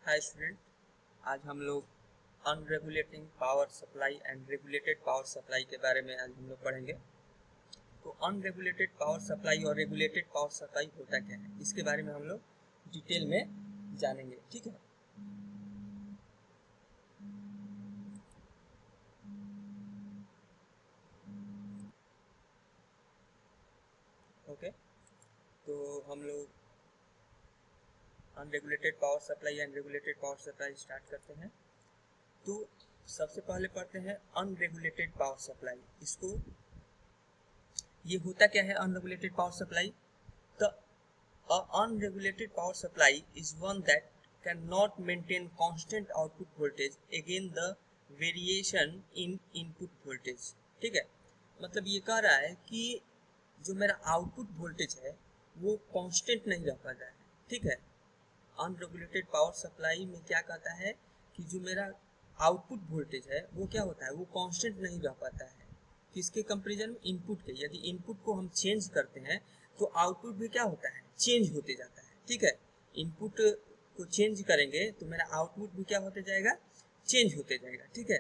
Hi student, आज हम लोग unregulating power supply and regulated power supply के बारे में आज हम लोग पढ़ेंगे। तो अनरेगुलेटेड पावर सप्लाई और रेगुलेटेड पावर सप्लाई होता क्या है, इसके बारे में हम लोग डिटेल में जानेंगे। ठीक है, ओके। तो हम लोग unregulated power supply and regulated power supply start करते हैं। तो सबसे पहले पढ़ते हैं अनरेगुलेटेड पावर सप्लाई। इसको ये होता क्या है unregulated power supply? The unregulated power supply is one that cannot maintain constant output voltage against the variation in input voltage। ठीक है, मतलब ये कह रहा है कि जो मेरा आउटपुट वोल्टेज है वो कांस्टेंट नहीं रह पाता है। ठीक है, अनरेगुलेटेड पावर सप्लाई में क्या कहता है कि जो मेरा आउटपुट वोल्टेज है वो क्या होता है, वो कांस्टेंट नहीं रह पाता है। किसके कंपेरिजन में? इनपुट के। यदि इनपुट को हम चेंज करते हैं तो आउटपुट भी क्या होता है, चेंज होते जाता है। ठीक है, इनपुट को चेंज करेंगे तो मेरा आउटपुट भी क्या होते जाएगा, चेंज होते जाएगा। ठीक है,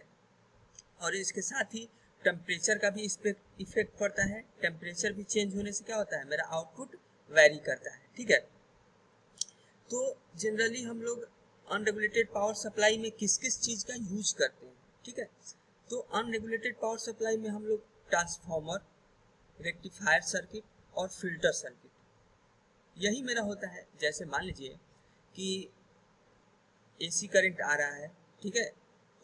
और इसके साथ ही टेम्परेचर का भी इस पे इफेक्ट पड़ता है। टेम्परेचर भी चेंज होने से क्या होता है, मेरा आउटपुट वेरी करता है। ठीक है, तो जनरली हम लोग अनरेगुलेटेड पावर सप्लाई में किस किस चीज का यूज करते हैं। ठीक है, तो अनरेगुलेटेड पावर सप्लाई में हम लोग ट्रांसफार्मर, रेक्टिफायर सर्किट और फिल्टर सर्किट, यही मेरा होता है। जैसे मान लीजिए कि एसी करंट आ रहा है, ठीक है,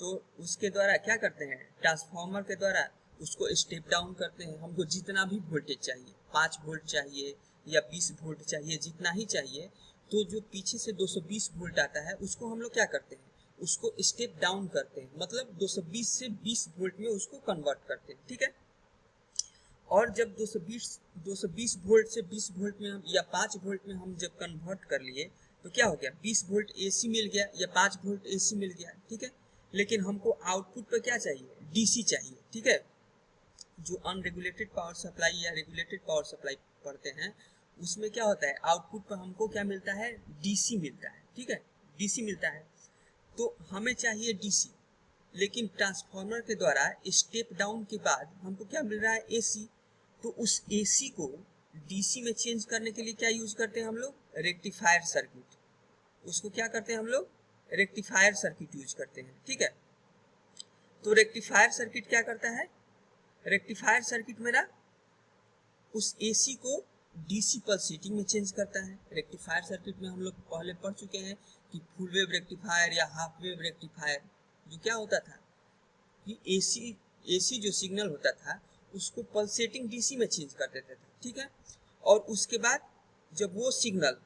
तो उसके द्वारा क्या करते हैं, ट्रांसफार्मर के द्वारा उसको स्टेप डाउन करते हैं। हमको जितना भी वोल्टेज चाहिए, 5 वोल्ट चाहिए या 20 वोल्ट चाहिए, जितना ही चाहिए, तो जो पीछे से 220 वोल्ट आता है उसको हम लोग क्या करते हैं, उसको स्टेप डाउन करते हैं, मतलब 220 से 20 वोल्ट में उसको कन्वर्ट करते हैं। ठीक है, और जब 220 वोल्ट से 20 वोल्ट में हम या 5 वोल्ट में हम जब कन्वर्ट कर लिए तो क्या हो गया, 20 वोल्ट एसी मिल गया या 5 वोल्ट एसी मिल गया। ठीक है, लेकिन हमको आउटपुट पे क्या चाहिए, डीसी चाहिए। ठीक है, जो अनरेगुलेटेड पावर सप्लाई या रेगुलेटेड पावर सप्लाई पढ़ते हैं उसमें क्या होता है, आउटपुट पर हमको क्या मिलता है, डीसी मिलता है। ठीक है, डीसी मिलता है, तो हमें चाहिए डीसी, लेकिन ट्रांसफार्मर के द्वारा स्टेप डाउन के बाद हमको क्या मिल रहा है, एसी। तो उस एसी को डीसी में चेंज करने के लिए क्या यूज करते हैं हम लोग, रेक्टिफायर सर्किट। उसको क्या करते हैं हम लोग, रेक्टिफायर सर्किट यूज करते हैं। ठीक है, तो रेक्टिफायर सर्किट क्या करता है, रेक्टिफायर सर्किट मेरा उस एसी को डीसी पल्सेटिंग में चेंज करता है। रेक्टिफायर सर्किट में हम लोग पहले पढ़ चुके हैं कि फुल वेव रेक्टिफायर या हाफ वेव रेक्टिफायर, जो क्या होता था कि एसी जो सिग्नल होता था उसको पल्सेटिंग डीसी में चेंज कर देते थे। ठीक है, और उसके बाद जब वो सिग्नल,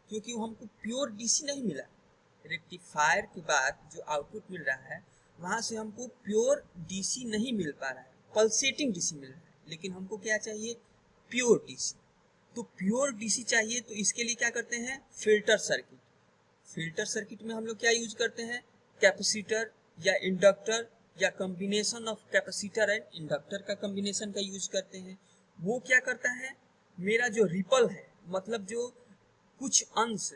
क्योंकि हमको प्योर डीसी नहीं मिला, रेक्टिफायर के बाद जो आउटपुट मिल रहा है वहां से हमको प्योर डीसी नहीं मिल पा रहा है, पल्सेटिंग डीसी मिल रहा है, लेकिन हमको क्या चाहिए, प्योर डीसी। तो प्योर डीसी चाहिए तो इसके लिए क्या करते हैं, फिल्टर सर्किट। फिल्टर सर्किट में हम लोग क्या यूज करते हैं, कैपेसिटर या इंडक्टर या combination of capacitor and inductor का कॉम्बिनेशन का यूज करते हैं। वो क्या करता है, मेरा जो रिपल है, मतलब जो कुछ अंश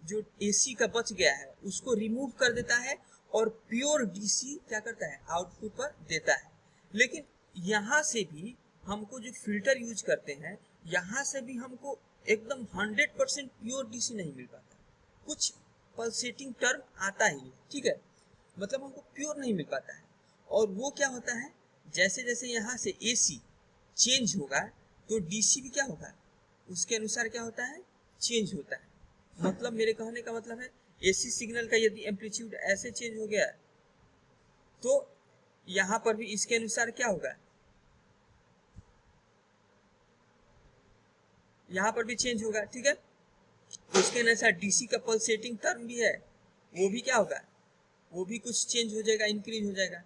जो एसी का बच गया है उसको रिमूव कर देता है और प्योर डीसी क्या करता है, आउटपुट पर देता है। लेकिन यहाँ से भी हमको जो फिल्टर यूज करते हैं, यहाँ से भी हमको एकदम 100% प्योर डीसी नहीं मिल पाता, कुछ पल्सेटिंग टर्म आता ही है। ठीक है, मतलब हमको प्योर नहीं मिल पाता है। और वो क्या होता है, जैसे जैसे यहाँ से एसी चेंज होगा तो डीसी भी क्या होगा, उसके अनुसार क्या होता है, चेंज होता है। मतलब मेरे कहने का मतलब है, एसी सिग्नल का यदि एम्पलीट्यूड ऐसे चेंज हो गया तो यहाँ पर भी इसके अनुसार क्या होगा, यहाँ पर भी चेंज होगा। ठीक है, उसके अनुसार डीसी का पल्सेटिंग टर्म भी है, वो भी क्या होगा, वो भी कुछ चेंज हो जाएगा, इंक्रीज हो जाएगा।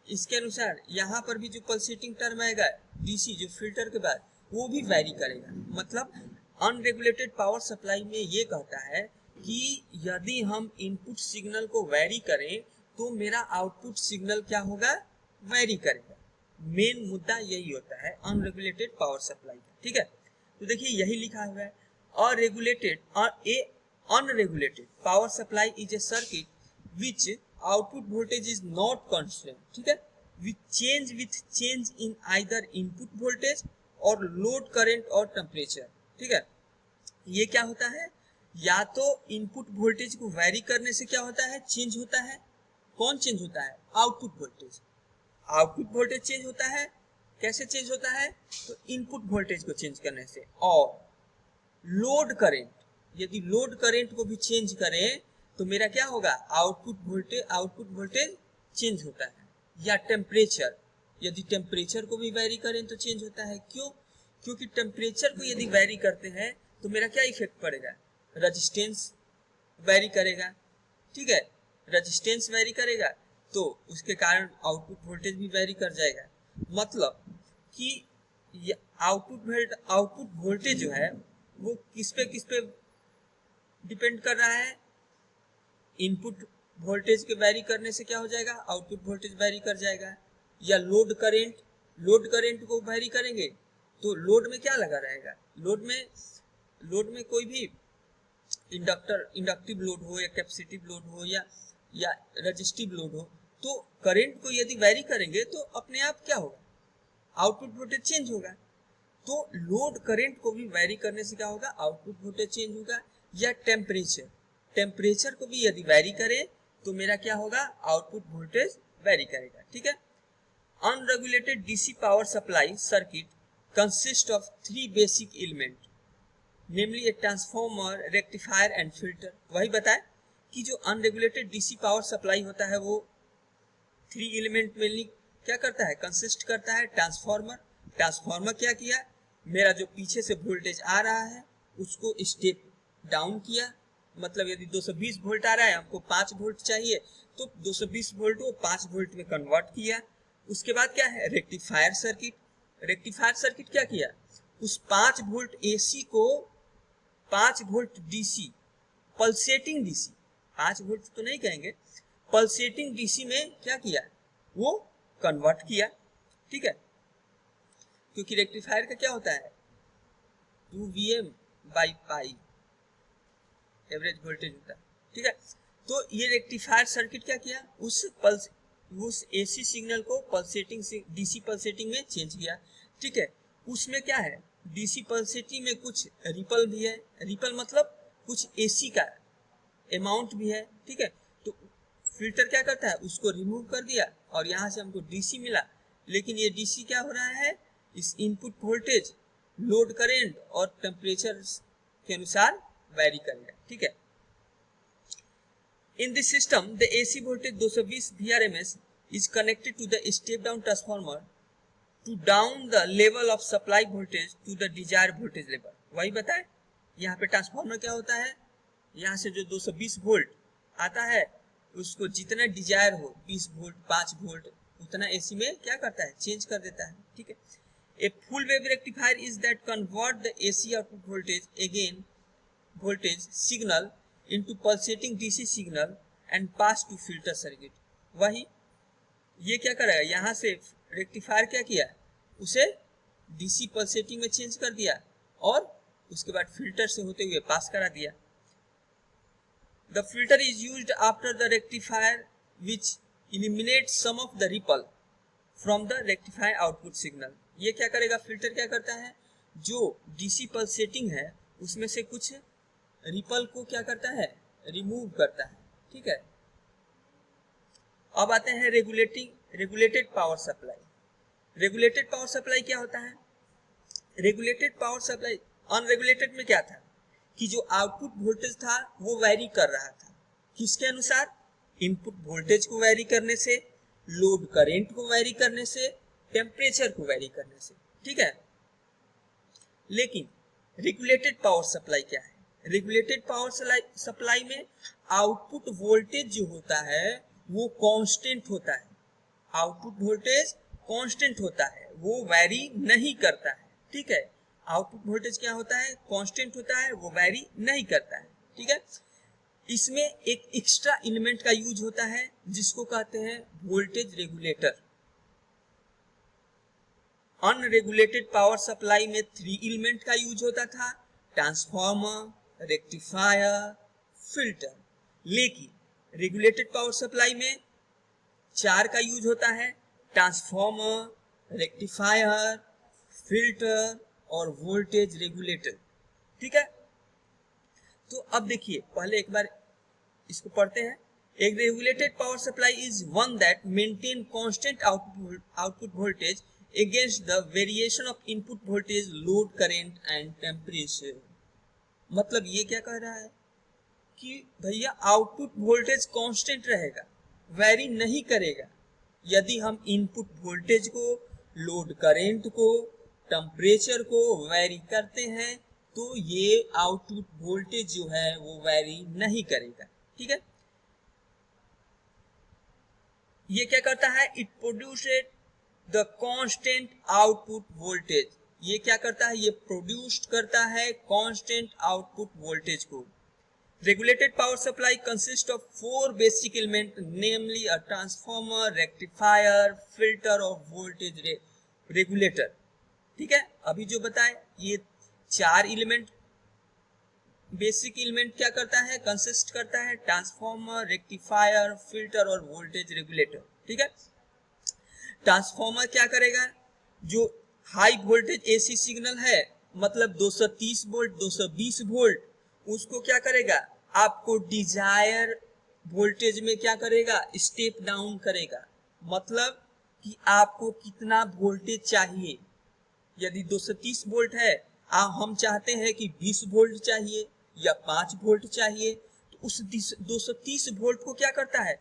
इसके अनुसार यहाँ पर भी जो पल्सेटिंग टर्म आएगा डीसी जो फिल्टर के बाद, वो भी वैरी करेगा। मतलब अनरेगुलेटेड पावर सप्लाई में ये कहता है कि यदि हम इनपुट सिग्नल को वैरी करें तो मेरा आउटपुट सिग्नल क्या होगा, वैरी करेगा। मेन मुद्दा यही होता है अनरेगुलेटेड पावर सप्लाई का। ठीक है, तो देखिए यही लिखा हुआ है, unregulated power supply is a circuit which output voltage is not constant, ठीक है, with change in either input voltage और लोड करंट और टेम्परेचर, ठीक है। ये क्या होता है, या तो इनपुट वोल्टेज को वैरी करने से क्या होता है, चेंज होता है, कौन चेंज होता है, output voltage, output voltage change होता है, कैसे चेंज होता है, तो इनपुट वोल्टेज को चेंज करने से, और लोड करंट, यदि लोड करंट को भी चेंज करें तो मेरा क्या होगा, आउटपुट वोल्टेज चेंज होता है, या टेम्परेचर, यदि टेम्परेचर को भी वैरी करें तो चेंज होता है, क्यों, क्योंकि टेम्परेचर को यदि वैरी करते हैं तो मेरा क्या इफेक्ट पड़ेगा, रेजिस्टेंस वैरी करेगा, ठीक है, रेजिस्टेंस वैरी करेगा तो उसके कारण आउटपुट वोल्टेज भी वैरी कर जाएगा। मतलब कि आउटपुट वोल्टेज जो है वो किस पे डिपेंड कर रहा है, इनपुट वोल्टेज के वैरी करने से क्या हो जाएगा, आउटपुट वोल्टेज वैरी कर जाएगा, या लोड करंट को वैरी करेंगे तो लोड में क्या लगा रहेगा, लोड में कोई भी इंडक्टिव लोड हो या कैपेसिटिव लोड हो या रेजिस्टिव लोड हो, तो करंट को यदि वैरी करेंगे तो अपने आप क्या होगा, आउटपुट वोल्टेज चेंज होगा। तो लोड करंट को भी वैरी करने से क्या होगा, आउटपुट वोल्टेज चेंज होगा, या टेम्परेचर को भी यदि वैरी करें तो मेरा क्या होगा, आउटपुट वोल्टेज वैरी करेगा, ठीक है। Unregulated DC power supply circuit consist of 3 basic element, namely A transformer, rectifier and filter. वही बताए कि जो अनरेगुलेटेड डीसी पावर सप्लाई होता है वो 3 एलिमेंट मेनली क्या करता है, कंसिस्ट करता है। ट्रांसफॉर्मर क्या किया, मेरा जो पीछे से वोल्टेज आ रहा है उसको स्टेप डाउन किया, मतलब यदि 220 वोल्ट आ रहा है, हमको 5 वोल्ट चाहिए, तो 220 वोल्ट को 5 वोल्ट में कन्वर्ट किया। उसके बाद क्या है, रेक्टिफायर सर्किट क्या किया, उस 5 वोल्ट एसी को 5 volt DC, pulsating DC, 5 volt तो नहीं कहेंगे, पल्सेटिंग डीसी में क्या किया, वो कन्वर्ट किया, ठीक है, क्योंकि रेक्टिफायर का क्या होता है 2Vm/पाई एवरेज वोल्टेज होता है, ठीक है। तो ये रेक्टिफायर सर्किट क्या किया, उस एसी सिग्नल को पल्सेटिंग से डीसी पल्सेटिंग में चेंज किया, ठीक है। उसमें क्या है, डीसी पल्सेटिंग में कुछ रिपल भी है, रिपल मतलब कुछ एसी का अमाउंट भी है, ठीक है। तो फिल्टर क्या करता है, उसको रिमूव कर दिया और यहाँ से हमको डीसी मिला, लेकिन ये डीसी क्या हो रहा है, इस इनपुट वोल्टेज, लोड करंट और टेम्परेचर के अनुसार वैरी करेगा, ठीक है। In this system, the AC voltage 220 VRMS is connected to the step-down transformer to down the level of supply voltage to the desired voltage level. वही बताए, यहाँ पे ट्रांसफार्मर क्या होता है, यहाँ से जो 220 वोल्ट आता है उसको जितना डिजायर हो 20 वोल्ट 5 वोल्ट उतना एसी में क्या करता है, चेंज कर देता है, ठीक है। A full wave rectifier is that convert the AC output voltage signal into pulsating DC signal and pass to filter circuit. वही ये क्या करेगा, यहाँ से रेक्टिफायर क्या किया, उसे डीसी पल्सेटिंग में चेंज कर दिया और उसके बाद फिल्टर से होते हुए पास करा दिया। The filter is used after the rectifier which eliminates some of the ripple from the rectifier output signal. ये क्या करेगा, फिल्टर क्या करता है, जो डीसी पल्सेटिंग है उसमें से कुछ रिपल को क्या करता है, रिमूव करता है, ठीक है। अब आते हैं regulated power supply. Regulated power supply क्या होता है, रेगुलेटेड पावर सप्लाई, अनरेगुलेटेड में क्या था कि जो आउटपुट वोल्टेज था वो वैरी कर रहा था, किसके अनुसार, इनपुट वोल्टेज को वैरी करने से, लोड करंट को वैरी करने से, टेम्परेचर को वैरी करने से, ठीक है। लेकिन रेगुलेटेड पावर सप्लाई क्या है, रेगुलेटेड पावर सप्लाई में आउटपुट वोल्टेज जो होता है वो कांस्टेंट होता है, आउटपुट वोल्टेज कांस्टेंट होता है, वो वैरी नहीं करता है, ठीक है। आउटपुट वोल्टेज क्या होता है, कांस्टेंट होता है, वो वैरी नहीं करता है, ठीक है। इसमें एक एक्स्ट्रा एलिमेंट का यूज होता है जिसको कहते हैं voltage regulator. Unregulated power supply में 3 एलिमेंट का यूज होता था, ट्रांसफार्मर, रेक्टिफायर, फिल्टर। लेकिन रेगुलेटेड पावर सप्लाई में 4 का यूज होता है, ट्रांसफॉर्मर, रेक्टिफायर, फिल्टर और वोल्टेज रेगुलेटर। ठीक है, तो अब देखिए पहले एक बार इसको पढ़ते हैं। एक regulated power supply is one that maintain constant output voltage against the variation of input voltage, load current and temperature. मतलब ये क्या कह रहा है कि भैया आउटपुट वोल्टेज कांस्टेंट रहेगा, वेरी नहीं करेगा। यदि हम इनपुट वोल्टेज को, लोड करंट को, टेम्परेचर को वेरी करते हैं तो ये आउटपुट वोल्टेज जो है वो वेरी नहीं करेगा। ठीक है, ये क्या करता है, it produced the constant output voltage. ये क्या करता है, ये प्रोड्यूस करता है कांस्टेंट आउटपुट वोल्टेज को। Regulated power supply consist of 4 basic element, namely a transformer, rectifier, filter और वोल्टेज रेगुलेटर। ठीक है, अभी जो बताए ये 4 एलिमेंट, बेसिक एलिमेंट क्या करता है, कंसिस्ट करता है ट्रांसफॉर्मर, रेक्टिफायर, फिल्टर और वोल्टेज रेगुलेटर। ठीक है, ट्रांसफॉर्मर क्या करेगा, जो हाई वोल्टेज एसी सिग्नल है, मतलब 230 वोल्ट, 220 वोल्ट, उसको क्या करेगा, आपको डिजायर वोल्टेज में क्या करेगा, स्टेप डाउन करेगा। मतलब कि आपको कितना वोल्टेज चाहिए। यदि 230 वोल्ट है, हम चाहते हैं कि 20 वोल्ट चाहिए या 5 वोल्ट चाहिए, तो उस 230 वोल्ट को क्या करता है,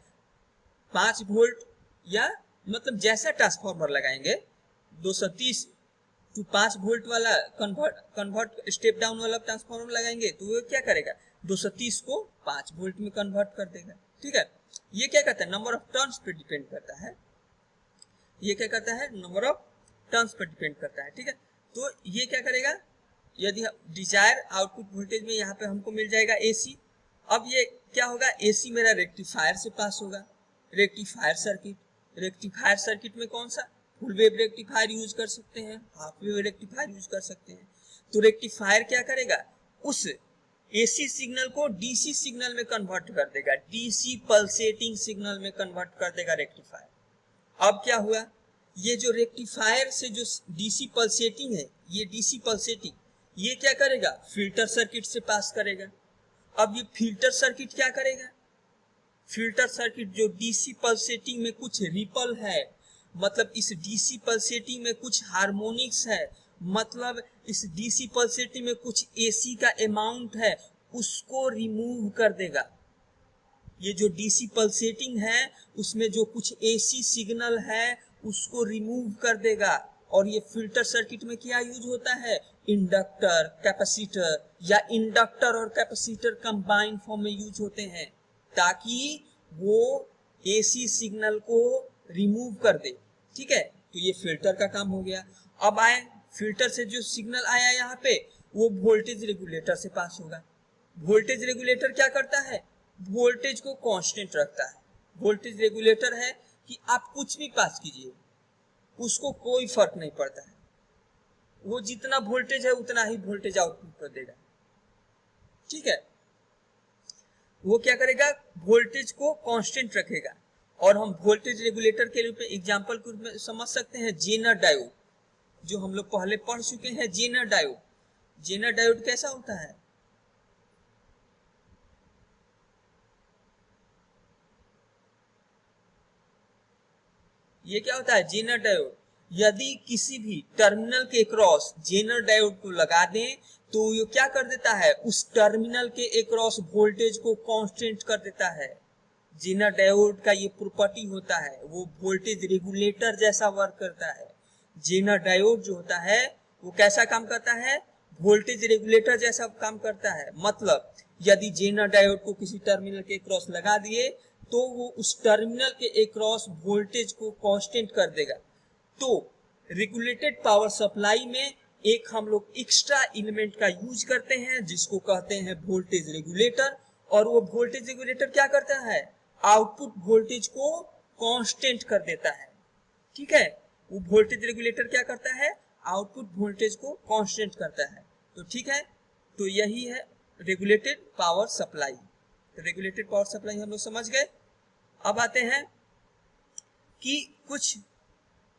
5 वोल्ट या मतलब जैसा ट्रांसफॉर्मर लगाएंगे 230 टू 5 वोल्ट वाला कन्वर्ट स्टेप डाउन वाला ट्रांसफॉर्मर लगाएंगे तो वो क्या करेगा, 230 को 5 वोल्ट में कन्वर्ट कर देगा। ठीक है, ये क्या करता है, नंबर ऑफ टर्न्स पे डिपेंड करता है। ये क्या करता है, number of turns per depend करता है। ठीक है, तो ये क्या करेगा, यदि डिजायर आउटपुट वोल्टेज में यहाँ पे हमको मिल जाएगा एसी। अब ये क्या होगा, एसी मेरा रेक्टिफायर से पास होगा, रेक्टिफायर सर्किट। रेक्टिफायर सर्किट में कौन सा, फुल वेव रेक्टिफायर यूज कर सकते हैं, हाफ वेव रेक्टिफायर यूज कर सकते हैं। तो रेक्टिफायर क्या करेगा, उस एसी सिग्नल को डीसी सिग्नल में कन्वर्ट कर देगा, डीसी पल्सेटिंग सिग्नल में कन्वर्ट कर देगा रेक्टिफायर। अब क्या हुआ, ये जो रेक्टिफायर से जो डीसी पल्सेटिंग है, ये डीसी पल्सेटिंग ये क्या करेगा, फिल्टर सर्किट से पास करेगा। अब ये फिल्टर सर्किट क्या करेगा, फिल्टर सर्किट जो डीसी पल्सेटिंग में कुछ रिपल है, मतलब इस डीसी पल्सेटिंग में कुछ हार्मोनिक्स है, मतलब इस डीसी पल्सेटिंग में कुछ एसी का अमाउंट है, उसको रिमूव कर देगा। ये जो डीसी पल्सेटिंग है उसमें जो कुछ एसी सिग्नल है उसको रिमूव कर देगा। और ये फिल्टर सर्किट में क्या यूज होता है, इंडक्टर, कैपेसिटर, या इंडक्टर और कैपेसिटर कंबाइंड फॉर्म में यूज होते हैं, ताकि वो एसी सिग्नल को रिमूव कर दे। ठीक है, तो ये फिल्टर का काम हो गया। अब आए, फिल्टर से जो सिग्नल आया यहाँ पे वो वोल्टेज रेगुलेटर से पास होगा। वोल्टेज रेगुलेटर क्या करता है, वोल्टेज को कांस्टेंट रखता है। वोल्टेज रेगुलेटर है कि आप कुछ भी पास कीजिए, उसको कोई फर्क नहीं पड़ता है, वो जितना वोल्टेज है उतना ही वोल्टेज आउटपुट कर देगा। ठीक है, वो क्या करेगा, वोल्टेज को कांस्टेंट रखेगा। और हम वोल्टेज रेगुलेटर के रूप में एग्जांपल के रूप में समझ सकते हैं जेनर डायोड, जो हम लोग पहले पढ़ चुके हैं। जेनर डायोड, जेनर डायोड कैसा होता है, ये क्या होता है, जेनर डायोड। यदि किसी भी टर्मिनल के क्रॉस जेनर डायोड को लगा दें तो ये क्या कर देता है, उस टर्मिनल के अक्रॉस वोल्टेज को कांस्टेंट कर देता है। जेनर डायोड का ये प्रॉपर्टी होता है, वो वोल्टेज रेगुलेटर जैसा वर्क करता है। जेनर डायोड जो होता है वो कैसा काम करता है, वोल्टेज रेगुलेटर जैसा काम करता है। मतलब यदि जेनर डायोड को किसी टर्मिनल के क्रॉस लगा दिए तो वो उस टर्मिनल के अक्रॉस वोल्टेज को कांस्टेंट कर देगा। तो रेगुलेटेड पावर सप्लाई में एक हम लोग एक्स्ट्रा एलिमेंट का यूज करते हैं जिसको कहते हैं वोल्टेज रेगुलेटर। और वो वोल्टेज रेगुलेटर क्या करता है, आउटपुट वोल्टेज को कांस्टेंट कर देता है। ठीक है, वो वोल्टेज रेगुलेटर क्या करता है, आउटपुट वोल्टेज को कांस्टेंट करता है। तो ठीक है, तो यही है रेगुलेटेड पावर सप्लाई। तो रेगुलेटेड पावर सप्लाई हम लोग समझ गए। अब आते हैं कि कुछ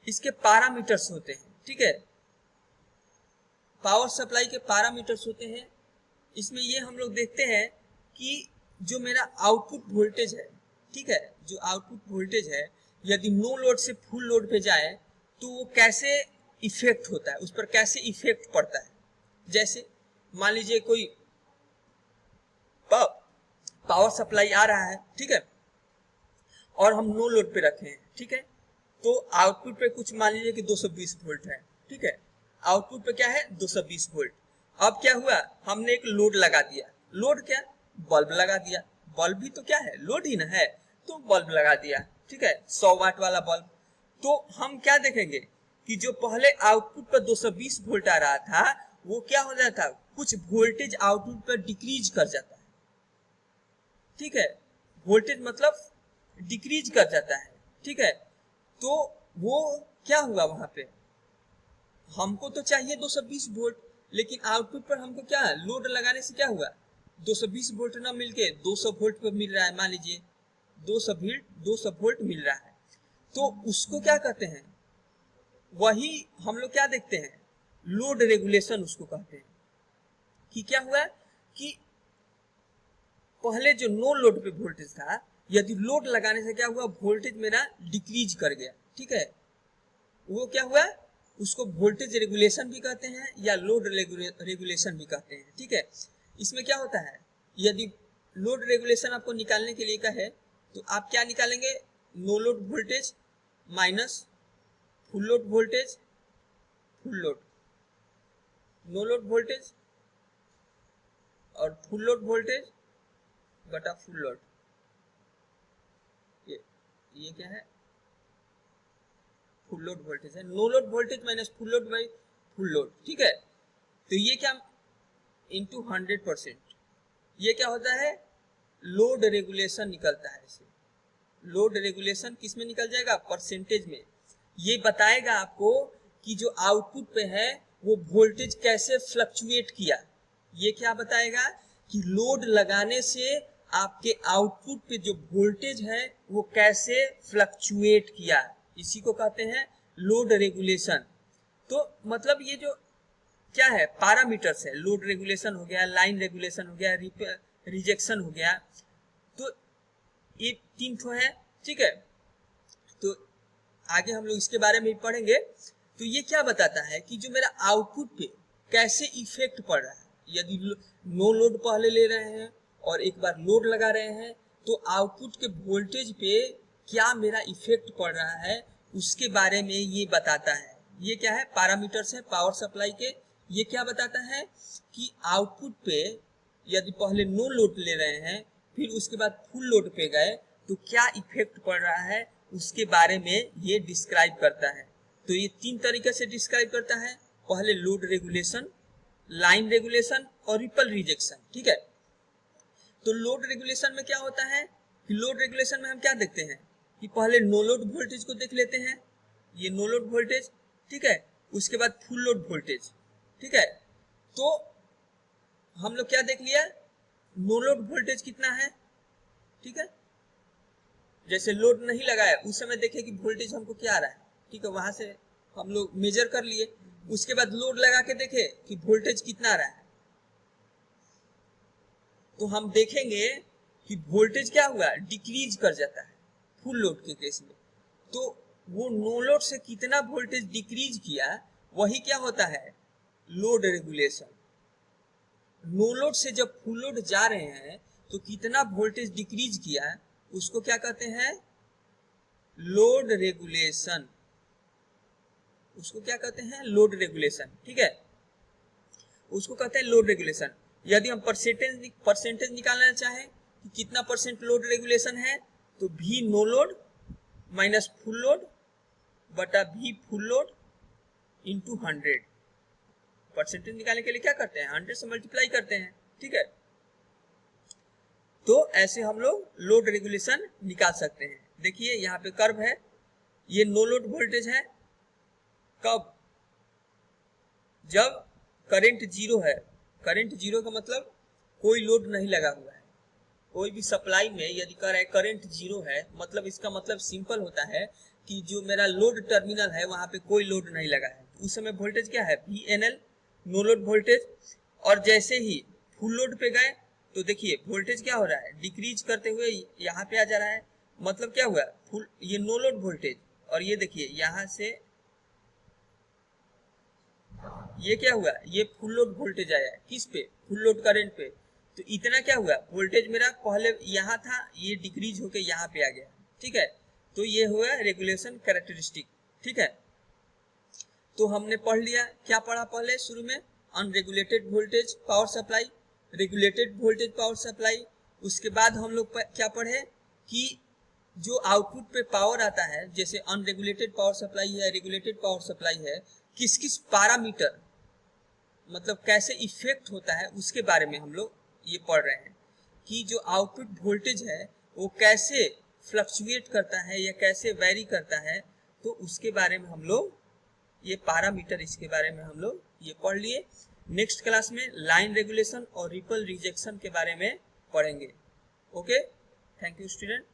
इसके पैरामीटर्स होते हैं, ठीक है, पावर सप्लाई के पैरामीटर्स होते हैं। इसमें ये हम लोग देखते हैं कि जो मेरा आउटपुट वोल्टेज है, ठीक है, जो आउटपुट वोल्टेज है यदि नो लोड से फुल लोड पे जाए तो वो कैसे इफेक्ट होता है, उस पर कैसे इफेक्ट पड़ता है। जैसे मान लीजिए कोई पावर सप्लाई आ रहा है, ठीक है, और हम नो लोड पे रखे हैं, ठीक है, तो आउटपुट पे कुछ मान लीजिए कि 220 वोल्ट है, ठीक है, आउटपुट पे क्या है 220 वोल्ट। अब क्या हुआ, हमने एक लोड लगा दिया, लोड क्या, बल्ब लगा दिया, बल्ब भी तो क्या है, लोड ही ना है, तो बल्ब लगा दिया, ठीक है, 100 वाट वाला बल्ब। तो हम क्या देखेंगे कि जो पहले आउटपुट पर 220 वोल्ट आ रहा था वो क्या हो जाता, कुछ वोल्टेज आउटपुट पर डिक्रीज कर जाता है, ठीक है, वोल्टेज मतलब डिक्रीज कर जाता है, ठीक है। तो वो क्या हुआ, वहां पे हमको तो चाहिए 220 वोल्ट, लेकिन आउटपुट पर हमको क्या लोड लगाने से क्या हुआ, 220 वोल्ट ना मिलके 200 वोल्ट पर मिल रहा है, मान लीजिए 200 वोल्ट मिल रहा है। तो उसको क्या कहते हैं, वही हम लोग क्या देखते हैं, लोड रेगुलेशन उसको कहते हैं। कि क्या हुआ कि पहले जो नो लोड पे वोल्टेज था, यदि लोड लगाने से क्या हुआ, वोल्टेज मेरा डिक्रीज कर गया, ठीक है, वो क्या हुआ, उसको वोल्टेज रेगुलेशन भी कहते हैं या लोड रेगुलेशन भी कहते हैं, ठीक है। इसमें क्या होता है, यदि लोड रेगुलेशन आपको निकालने के लिए का है तो आप क्या निकालेंगे, no load voltage minus full load voltage, full load, no load voltage और फुल लोड वोल्टेज बटा फुल लोड, ये क्या है, फुल लोड वोल्टेज है, no load voltage minus full load by full load, ठीक है। तो ये क्या इंटू 100%, ये क्या होता है, लोड रेगुलेशन निकलता है इसे। लोड रेगुलेशन किस में निकल जाएगा, परसेंटेज में। ये बताएगा आपको कि जो आउटपुट पे है वो वोल्टेज कैसे फ्लक्चुएट किया। ये क्या बताएगा कि लोड लगाने से आपके आउटपुट पे जो वोल्टेज है वो कैसे फ्लक्चुएट किया, इसी को कहते हैं लोड रेगुलेशन। तो मतलब ये जो क्या है, पैरामीटर्स है, लोड रेगुलेशन हो गया, लाइन रेगुलेशन हो गया, रिजेक्शन हो गया, तो ये 3 ठो है, ठीक है। तो आगे हम लोग इसके बारे में पढ़ेंगे। तो ये क्या बताता है कि जो मेरा आउटपुट पे कैसे इफेक्ट पड़ रहा है, यदि नो लोड पहले ले रहे हैं और एक बार लोड लगा रहे हैं तो आउटपुट के वोल्टेज पे क्या मेरा इफेक्ट पड़ रहा है, उसके बारे में ये बताता है। ये क्या है, पैरामीटर्स है पावर सप्लाई के। ये क्या बताता है कि आउटपुट पे यदि पहले नो लोड ले रहे हैं फिर उसके बाद फुल लोड पे गए तो क्या इफेक्ट पड़ रहा है, उसके बारे में ये डिस्क्राइब करता है। तो ये 3 तरीके से डिस्क्राइब करता है, पहले लोड रेगुलेशन, लाइन रेगुलेशन और रिपल रिजेक्शन, ठीक है। तो लोड रेगुलेशन में क्या होता है कि लोड रेगुलेशन में हम क्या देखते हैं कि पहले नो लोड वोल्टेज को देख लेते हैं, ये नो लोड वोल्टेज, ठीक है, उसके बाद फुल लोड वोल्टेज, ठीक है। तो हम लोग क्या देख लिया, नो लोड वोल्टेज कितना है, ठीक है, जैसे लोड नहीं लगाया उस समय देखे कि वोल्टेज हमको क्या आ रहा है, ठीक है, वहां से हम लोग मेजर कर लिए। उसके बाद लोड लगा के देखे कि वोल्टेज कितना आ रहा है, तो हम देखेंगे कि वोल्टेज क्या हुआ, डिक्रीज कर जाता है फुल लोड के केस में। तो वो नो लोड से कितना वोल्टेज डिक्रीज किया, वही क्या होता है, लोड रेगुलेशन। नो लोड से जब फुल लोड जा रहे हैं तो कितना वोल्टेज डिक्रीज किया, उसको क्या कहते हैं, लोड रेगुलेशन, उसको क्या कहते हैं, लोड रेगुलेशन, ठीक है, उसको कहते हैं लोड रेगुलेशन। यदि हम परसेंटेज निकालना चाहें कि कितना परसेंट लोड रेगुलेशन है, तो भी no load minus full load बटा भी फुल लोड इंटू 100। परसेंटेज निकालने के लिए क्या करते हैं, 100 से मल्टीप्लाई करते हैं, ठीक है। तो ऐसे हम लोग लोड रेगुलेशन निकाल सकते हैं। देखिए यहाँ पे कर्व है, ये नो लोड वोल्टेज है, कब, जब करंट जीरो है। करंट जीरो का मतलब कोई लोड नहीं लगा हुआ है, कोई भी सप्लाई में यदि कह रहा है करंट जीरो है, मतलब इसका मतलब सिंपल होता है कि जो मेरा लोड टर्मिनल है वहां पे कोई लोड नहीं लगा है, उस समय वोल्टेज क्या है, VNL, नो लोड वोल्टेज। और जैसे ही फुल लोड पे गए तो देखिए वोल्टेज क्या हो रहा है, डिक्रीज करते हुए यहाँ पे आ जा रहा है, मतलब क्या हुआ, फुल ये नो लोड वोल्टेज, और ये देखिए यहाँ से ये क्या हुआ, ये फुल लोड वोल्टेज आया, किस पे, फुल लोड करंट पे। तो इतना क्या हुआ, वोल्टेज मेरा पहले यहाँ था, ये डिक्रीज होके यहाँ पे आ गया, ठीक है। तो ये हुआ रेगुलेशन कैरेक्टरिस्टिक, ठीक है। तो हमने पढ़ लिया, क्या पढ़ा पहले शुरू में, unregulated voltage power supply, regulated voltage power supply. उसके बाद हम लोग क्या पढ़े कि जो आउटपुट पे पावर आता है, जैसे अनरेगुलेटेड पावर सप्लाई है, रेगुलेटेड पावर सप्लाई है, किस किस पैरामीटर मतलब कैसे इफेक्ट होता है उसके बारे में हम लोग ये पढ़ रहे हैं कि जो आउटपुट वोल्टेज है वो कैसे फ्लक्चुएट करता है या कैसे वेरी करता है। तो उसके बारे में हम लोग ये पैरामीटर, इसके बारे में हम लोग ये पढ़ लिए। नेक्स्ट क्लास में लाइन रेगुलेशन और रिपल रिजेक्शन के बारे में पढ़ेंगे। Okay, thank you student.